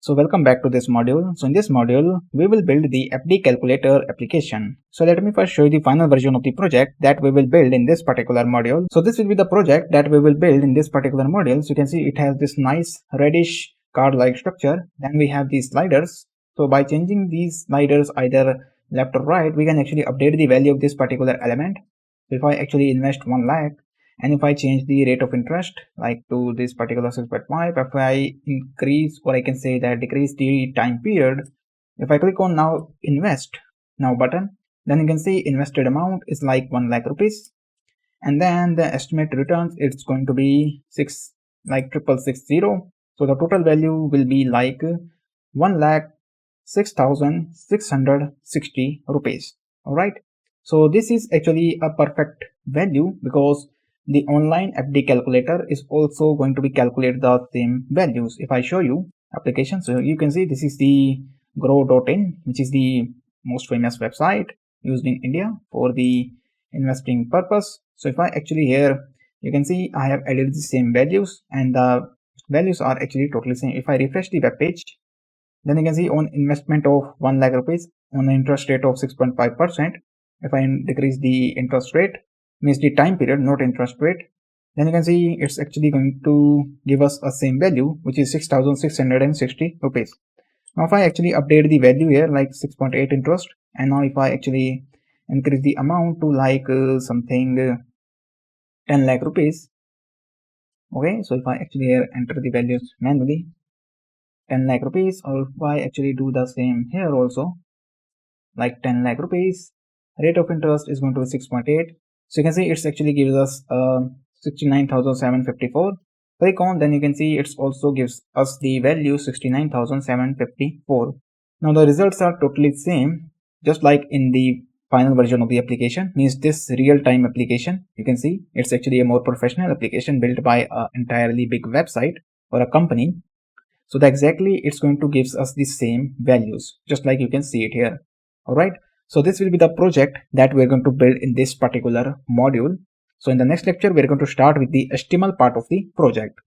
So welcome back to this module. So in this module, we will build the FD calculator application. So let me first show you the final version of the project that we will build in this particular module. So this will be the project that we will build in this particular module. So you can see it has this nice reddish card-like structure. Then we have these sliders. So by changing these sliders either left or right, we can actually update the value of this particular element. So if I actually invest 1 lakh, and if I change the rate of interest like to this particular 6.5, if I increase, or I can say that decrease the time period, if I click on now invest now button, then you can see invested amount is like 1 lakh rupees, and then the estimated returns, it's going to be 660. So the total value will be like 1,06,660 rupees. All right, so this is actually a perfect value because the online FD calculator is also going to be calculate the same values. If I show you application, so you can see this is the grow.in, which is the most famous website used in India for the investing purpose. So if I actually here, you can see I have added the same values and the values are actually totally same. If I refresh the web page, then you can see on investment of 1 lakh rupees on an interest rate of 6.5%. If I decrease the interest rate, means the time period, not interest rate, then you can see it's actually going to give us a same value, which is 6,660 rupees. Now if I actually update the value here like 6.8 interest, and now if I actually increase the amount to like something 10 lakh rupees. Okay, so if I actually here enter the values manually, 10 lakh rupees, or if I actually do the same here also, like 10 lakh rupees, rate of interest is going to be 6.8. So you can see it's actually gives us 69,754. Click on, then you can see it's also gives us the value 69,754. Now the results are totally same, just like in the final version of the application, means this real-time application. You can see it's actually a more professional application built by an entirely big website or a company. So that exactly it's going to gives us the same values, just like you can see it here. All right, so this will be the project that we're going to build in this particular module. So in the next lecture, we're going to start with the HTML part of the project.